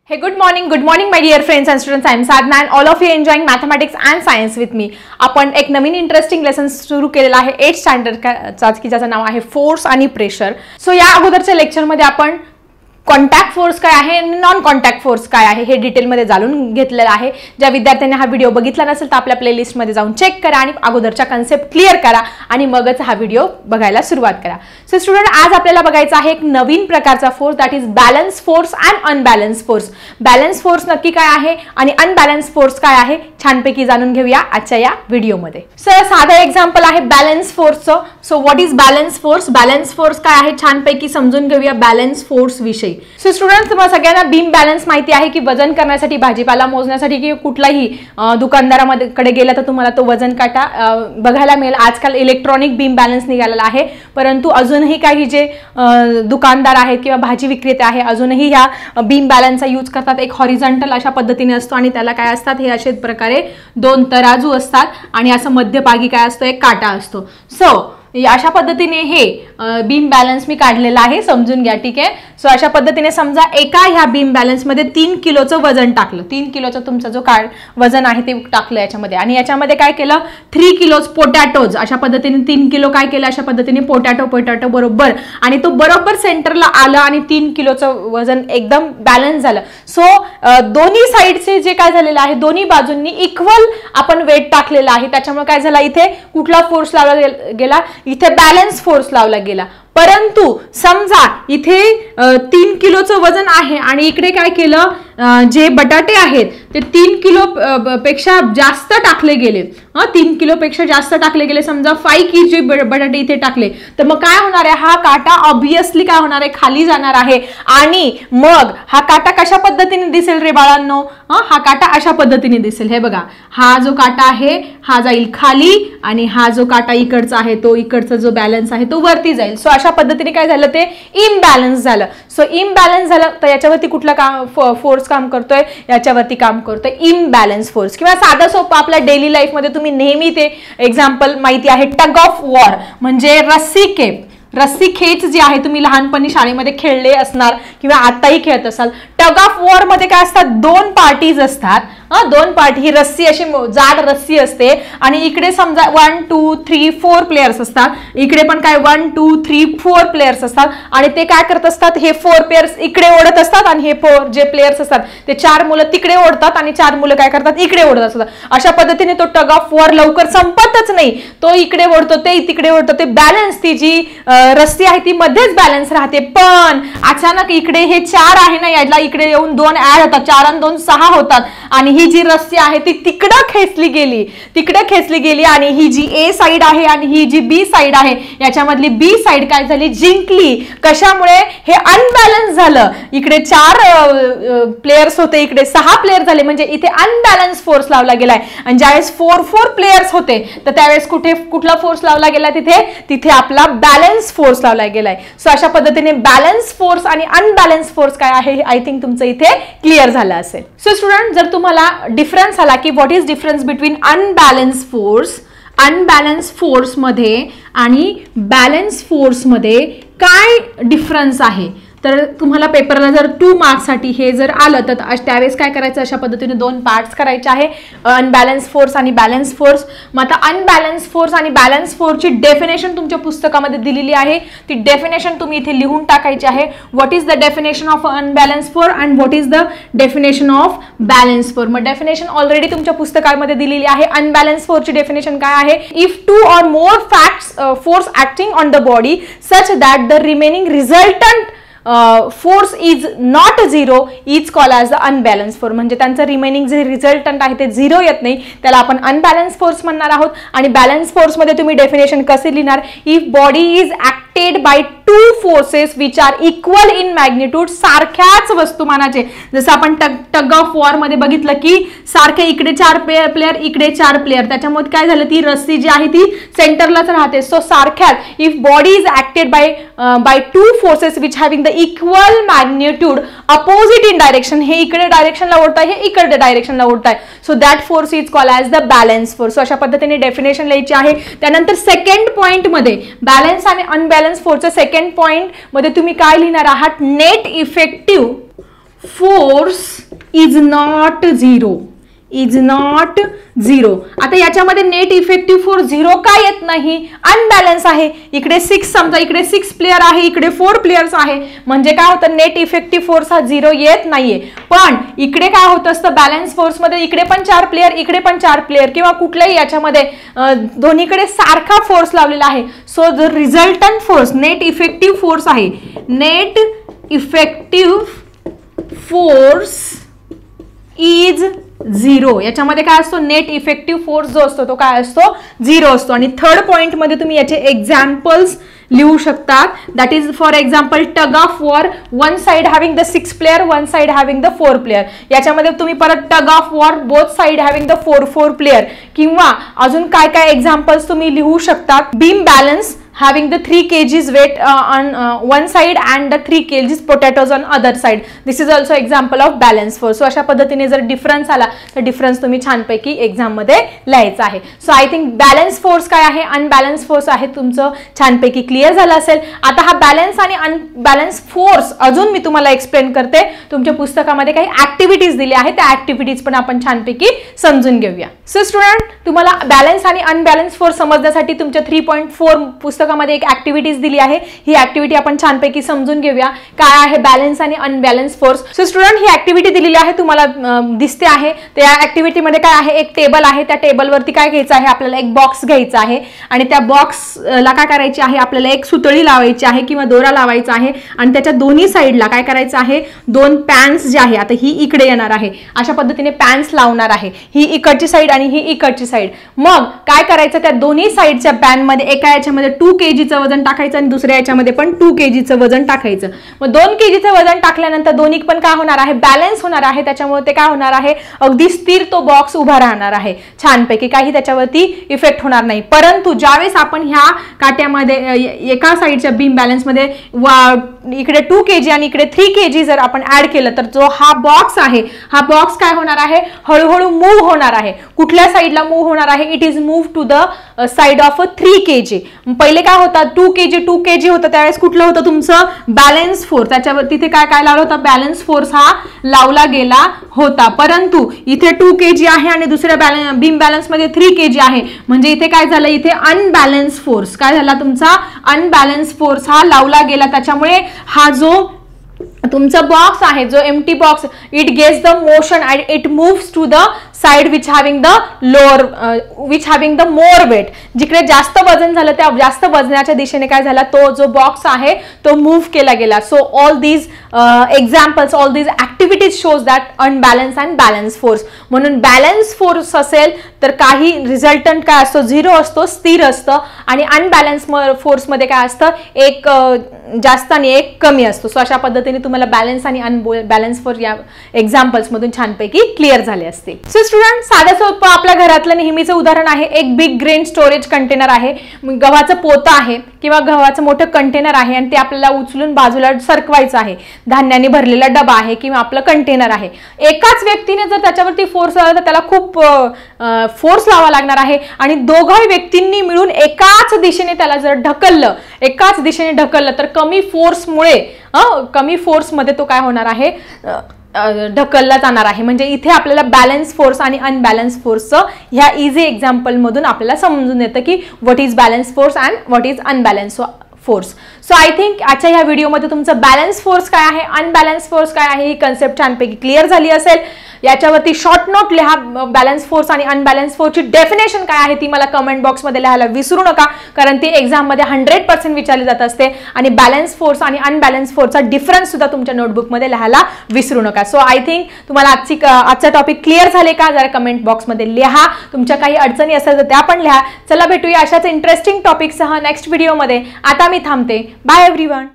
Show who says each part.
Speaker 1: Hey, good morning my dear friends and students. I am Sadhna and all of you enjoying mathematics and science with me. आपण एक नवीन interesting lesson सुरू केलेला आहे 8th standard की ज्याचं नाव आहे force आणि प्रेशर. सो या अगोदरच्या लेक्चरमध्ये आपण कॉन्टॅक्ट फोर्स काय आहे आणि नॉन कॉन्टॅक्ट फोर्स काय आहे हे डिटेलमध्ये जाणून घेतलेलं आहे. ज्या विद्यार्थ्यांनी हा व्हिडिओ बघितला नसेल तर आपल्या प्लेलिस्टमध्ये जाऊन चेक करा आणि अगोदरच्या कन्सेप्ट क्लिअर करा आणि मगच हा व्हिडिओ बघायला सुरुवात करा. सो स्टुडंट, आज आपल्याला बघायचा आहे एक नवीन प्रकारचा force, that is balance force and unbalance force. Balance force नक्की काय आहे आणि अनबॅलन्स फोर्स काय आहे छानपैकी जाणून घेऊया आजच्या या व्हिडिओमध्ये. सर, साधं एक्झाम्पल आहे बॅलन्स फोर्सचं. So what is balance force? Balance force काय आहे छानपैकी समजून घेऊया बॅलन्स फोर्स विषयी. सो स्टुडंट्स, तुम्हाला सगळ्यांना बीम बॅलन्स माहिती आहे की वजन करण्यासाठी, भाजीपाला मोजण्यासाठी की कुठलाही दुकानदारामध्ये कडे गेला तर तुम्हाला तो वजन काटा बघायला मिळेल. आजकाल इलेक्ट्रॉनिक बीम बॅलन्स निघालेला आहे, परंतु अजूनही काही जे दुकानदार आहेत किंवा भाजी विक्रेते आहे अजूनही ह्या बीम बॅलन्सचा यूज करतात. एक हॉरिझॉन्टल अशा पद्धतीने असतो आणि त्याला काय असतात, हे अशा प्रकारे दोन तराजू असतात आणि असं मध्यभागी काय असतो, एक काटा असतो. सो अशा पद्धतीने हे बीम बॅलन्स मी काढलेला आहे, समजून घ्या. ठीक आहे. सो अशा पद्धतीने समजा एका ह्या बीम बॅलन्स मध्ये 3 किलोचं वजन टाकलं. 3 किलोचं तुमचा जो वजन आहे ते टाकलं याच्यामध्ये आणि याच्यामध्ये काय केलं, 3 किलोज पोटॅटोज अशा पद्धतीने 3 किलो काय केलं, अशा पद्धतीने पोटॅटो बरोबर आणि तो बरोबर सेंटरला आलं आणि 3 किलोचं वजन एकदम बॅलन्स झालं. सो दोन्ही साईडचे जे काय झालेलं आहे, दोन्ही बाजूंनी इक्वल आपण वेट टाकलेला आहे. त्याच्यामुळे काय झालं, इथे कुठला फोर्स लावला गेला, इथे बॅलन्स फोर्स लावला गेला. परंतु समजा इथे 3 किलोचं वजन आहे आणि इकडे काय केलं, जे बटाटे आहेत ते 3 किलो पेक्षा जास्त टाकले गेले. 3 किलो पेक्षा जास्त टाकले गेले. समजा 5 केजी बटाटे इथे टाकले तर मग काय होणार आहे, हा काटा ऑब्विसली काय होणार आहे, खाली जाणार आहे. आणि मग हा काटा कशा पद्धतीने दिसेल रे बाळांनो, हा काटा अशा पद्धतीने दिसेल. हे बघा, हा जो काटा आहे हा जाईल खाली आणि हा जो काटा इकडचा आहे तो इकडचा जो बॅलन्स आहे तो वरती जाईल. सो अशा पद्धतीने काय झालं, ते इम्बॅलन्स झालं. सो इम्बॅलन्स झालं तर याच्यावरती कुठला फोर्स काम करतोय, याच्यावरती काम करतोय इम्बॅलन्स फोर्स. किंवा साधं सोपं आपल्या डेली लाईफ मध्ये तुम्ही नेहमी ते एक्झाम्पल माहिती आहे, टग ऑफ वॉर म्हणजे रस्सी खेच. रस्सी खेच जी आहे तुम्ही लहानपणी शाळेमध्ये खेळले असणार किंवा आताही खेळत असाल. टग ऑफ वॉर मध्ये काय असतात, दोन पार्टीज असतात. दोन पार्टी, ही रस्सी अशी जाड रस्सी असते आणि इकडे समजा 1 2 3 4 प्लेयर्स असतात. इकडे पण काय 1 2 3 4 प्लेयर्स असतात आणि ते काय करत असतात, हे 4 प्लेयर्स इकडे ओढत असतात आणि हे 4 जे प्लेयर्स असतात ते 4 मुलं तिकडे ओढतात आणि 4 मुलं काय करतात, इकडे ओढत असतात. अशा पद्धतीने तो टग ऑफ वॉर लवकर संपतच नाही. तो इकडे ओढतो, ते तिकडे ओढतो. ते बॅलन्स, ती जी रस्सी आहे ती मध्येच बॅलन्स राहते. पण अचानक इकडे हे 4 आहे ना, याला इकडे येऊन 2 ऍड होतात. 4 आणि 2 6 होतात आणि ही जी रस्सी आहे ती तिकडे खेचली गेली आणि ही जी ए साइड आहे आणि ही जी बी साइड आहे याच्यामधली बी साइड काय झाली, जिंकली. कशामुळे, हे अनबॅलन्स झालं. इकडे 4 प्लेयर्स होते, इकडे 6 प्लेयर झाले, म्हणजे इथे अनबॅलन्स फोर्स लावला गेलाय. आणि ज्यावेळेस 4 प्लेयर्स होते तर त्यावेळेस कुठला फोर्स लावला गेला, तिथे आपला बॅलन्स फोर्स लावला गेलाय. सो अशा पद्धतीने बॅलन्स फोर्स आणि अनबॅलन्स फोर्स काय आहे, आय थिंक तुमचं इथे क्लिअर झालं असेल. सो स्टुडंट, जर तुम्हाला डिफरन्स आला की what is difference between unbalance force मध्ये आणि बॅलन्स फोर्स मध्ये काय डिफरन्स आहे, तर तुम्हाला पेपरला जर 2 मार्क्ससाठी हे जर आलं तर त्यावेळेस काय करायचं, अशा पद्धतीने 2 पार्ट्स करायचे आहे, अनबॅलन्स फोर्स आणि बॅलन्स फोर्स. मग आता अनबॅलन्स फोर्स आणि बॅलन्स फोर्सची डेफिनेशन तुमच्या पुस्तकामध्ये दिलेली आहे. ती डेफिनेशन तुम्ही इथे लिहून टाकायची आहे. What is the definition of unbalance force and what is the definition of balance force. मग डेफिनेशन ऑलरेडी तुमच्या पुस्तकामध्ये दिलेली आहे. अनबॅलन्स फोर्सची डेफिनेशन काय आहे, if 2 or more force acting on the body such that the remaining resultant force is not 0 is called as the unbalance force. म्हणजे त्यांचं रिमेनिंग जे रिझल्टंट आहे ते 0 येत नाही, त्याला आपण अनबॅलन्स फोर्स म्हणणार आहोत. आणि बॅलन्स फोर्समध्ये तुम्ही डेफिनेशन कसे लिहिणार, if body is acted by 2 forces which are equal in magnitude. सारख्याच वस्तुमानाचे, जसं आपण टग ऑफ वॉर मध्ये बघितलं की सारखे इकडे 4 प्लेयर इकडे 4 प्लेयर, त्याच्यामुळे काय झालं, ती रस्सी जी आहे ती सेंटरलाच राहते. सो सारख्याच, if body is acted by 2 forces which having the equal magnitude opposite in direction, हे इकडे डायरेक्शनला ओढताय, हे इकडे डायरेक्शनला ओढताय, so that force is called as the balance force. So अशा पद्धतीने डेफिनेशन लिहायची आहे. त्यानंतर सेकंड पॉइंट मध्ये बॅलन्स आणि अनबॅलन्स फोर्सचं सेकंड पॉइंट मध्ये तुम्ही काय लिहिणार आहात, net effective force is not zero, is not zero. आता याच्यामध्ये नेट इफेक्टिव्ह फोर्स झिरो का येत नाही? अनबॅलन्स आहे. इकडे 6 समजा, इकडे 6 प्लेयर आहे, इकडे 4 प्लेयर्स आहे, म्हणजे काय होतं नेट इफेक्टिव्ह फोर्स हा झिरो येत नाहीये. पण इकडे काय होत असतं बॅलन्स फोर्स मध्ये, इकडे पण 4 प्लेयर, इकडे पण 4 प्लेयर, किंवा कुठल्याही याच्यामध्ये दोन्हीकडे सारखा फोर्स लावलेला आहे. So the resultant force net effective force आहे, net effective force is zero. याच्यामध्ये काय असतो नेट इफेक्टिव्ह फोर्स जो असतो तो काय असतो झिरो असतो. आणि थर्ड पॉइंट मध्ये तुम्ही याचे एक्झाम्पल्स लिहू शकतात. That is for example tug of war, one side having the 6 player, one side having the 4 player. याच्यामध्ये तुम्ही परत tug of war both side having the 4 player, किंवा अजून काय काय एक्झाम्पल्स तुम्ही लिहू शकतात. Beam balance having the 3 kgs weight on one side and the 3 kgs potatoes on other side. This is also example of balance force. So अशा पद्धतीने जर डिफरन्स आला तर डिफरन्स तुम्ही छानपैकी एक्झाम मध्ये लिहायचा आहे. So I think balance force काय आहे, अनबॅलन्स फोर्स आहे, तुमचं छानपैकी क्लिअर झालं असेल. आता हा बॅलन्स आणि अनबॅलन्स फोर्स अजून मी तुम्हाला एक्सप्लेन करते. तुमच्या पुस्तकामध्ये काही ऍक्टिव्हिटीज दिल्या आहेत, त्या ऍक्टिव्हिटीज पण आपण छानपैकी समजून घेऊया. सो स्टुडंट, तुम्हाला बॅलन्स आणि अनबॅलन्स फोर्स समजण्यासाठी तुमच्या 3.4 पुस्तकामध्ये एक ऍक्टिव्हिटीज दिली आहे. ही ऍक्टिव्हिटी आपण छानपैकी समजून घेऊया काय आहे बॅलन्स आणि अनबॅलन्स फोर्स. सो स्टुडंट, ही ऍक्टिव्हिटी दिलेली आहे, तुम्हाला दिसते आहे. त्या ऍक्टिव्हिटी मध्ये काय आहे, एक टेबल आहे, त्या टेबलवरती काय घ्यायचं आहे आपल्याला, एक बॉक्स घ्यायचा आहे, आणि त्या बॉक्सला काय करायची आहे आपल्याला, एक सुतळी लावायची आहे किंवा दोरा लावायचा आहे, आणि त्याच्या दोन्ही साईडला काय करायचं आहे, 2 पॅन्स जे आहे, आता ही इकडे येणार आहे, अशा पद्धतीने पॅन्स लावणार आहे, ही इकडची साईड आणि ही इकडची साईड. मग काय करायचं, त्या दोन्ही साईडच्या पॅन मध्ये एका याच्यामध्ये 2 kg वजन टाकायचं आणि दुसऱ्या याच्यामध्ये पण 2 kg वजन टाकायचं. मग 2 kg वजन टाकल्यानंतर दोन्ही पण काय होणार आहे, बॅलन्स होणार आहे. त्याच्यामुळे ते काय होणार आहे, अगदी स्थिर तो बॉक्स उभा राहणार आहे छानपैकी, काही त्याच्यावरती इफेक्ट होणार नाही. परंतु ज्यावेळेस आपण ह्या काट्यामध्ये एका साईडच्या बीम बॅलन्स मध्ये इकडे 2 kg आणि इकडे 3 kg जर आपण ऍड केलं तर जो हा बॉक्स आहे, हा बॉक्स काय होणार आहे, हळूहळू मूव्ह होणार आहे. कुठल्या साईडला मूव्ह होणार आहे, it is move to the side of 3 kg. पहिले काय होता 2 kg होतं, त्यावेळेस कुठलं होतं तुमचं बॅलन्स फोर्स, त्याच्यावर तिथे काय काय लावलं होतं, बॅलन्स फोर्स हा लावला गेला होता. परंतु इथे 2 kg आहे आणि दुसऱ्या बीम बॅलन्स मध्ये 3 kg आहे, म्हणजे इथे काय झालं, इथे अनबॅलन्स फोर्स काय झाला, तुमचा अनबॅलन्स फोर्स हा लावला गेला. त्याच्यामुळे हा जो तुमचा बॉक्स आहे, जो empty box, it gets the motion and it moves to the side which having the lower which having the more weight. जिकडे जास्त वजन झालं त्या जास्त वजनाच्या दिशेने काय झाला, तो जो बॉक्स आहे तो मूव्ह केला गेला. So all these examples, all these activities shows that unbalance and balance force. म्हणून बॅलन्स फोर्स असेल तर काही रिझल्टंट काय असतो, झिरो असतो, स्थिर असतं, आणि अनबॅलन्स फोर्स मध्ये काय असतं, एक जास्त आणि एक कमी असतो. सो अशा पद्धतीने तुम्हाला बॅलन्स आणि अनबॅलन्स फोर्स या एक्झाम्पल्स मधून छानपैकी क्लिअर झाले असते. सो स्टुडंट, साधं सोपं आपल्या घरातलं नेहमीचं उदाहरण आहे, एक बिग ग्रेन स्टोरेज कंटेनर आहे, गव्हाचं पोतं आहे किंवा गव्हाचं मोठं कंटेनर आहे, आणि ते आपल्याला उचलून बाजूला सरकवायचं आहे. धान्याने भरलेला डबा आहे किंवा आपलं कंटेनर आहे. एकाच व्यक्तीने जर त्याच्यावरती फोर्स लावला तर त्याला खूप फोर्स लावा लागणार आहे, आणि दोघाही व्यक्तींनी मिळून एकाच दिशेने त्याला जर ढकललं, एकाच दिशेने ढकललं तर कमी फोर्समुळे कमी फोर्समध्ये तो काय होणार आहे, ढकलला जाणार आहे. म्हणजे इथे आपल्याला बॅलन्स फोर्स आणि अनबॅलन्स फोर्सचं ह्या इझी एक्झाम्पल मधून आपल्याला समजून येतं की what is balance force and what is unbalance force. So I think आजच्या ह्या व्हिडिओमध्ये तुमचं बॅलन्स फोर्स काय आहे, अनबॅलन्स फोर्स काय आहे, ही कन्सेप्ट छानपैकी क्लिअर झाली असेल. याच्यावरती शॉर्ट नोट लिहा, बॅलन्स फोर्स आणि अनबॅलन्स फोर्सची डेफिनेशन काय आहे ती मला कमेंट बॉक्समध्ये लिहायला विसरू नका, कारण ती एक्झाममध्ये 100% विचारली जात असते. आणि बॅलन्स फोर्स आणि अनबॅलन्स फोर्सचा डिफरन्स सुद्धा तुमच्या नोटबुकमध्ये लिहायला विसरू नका. सो आय थिंक तुम्हाला आजचा टॉपिक क्लिअर झाले का, जरा कमेंट बॉक्समध्ये लिहा. तुमच्या काही अडचणी असेल तर त्या पण लिहा. चला भेटूया अशाच इंटरेस्टिंग टॉपिकसह नेक्स्ट व्हिडिओमध्ये. आता मी थांबते. Bye everyone.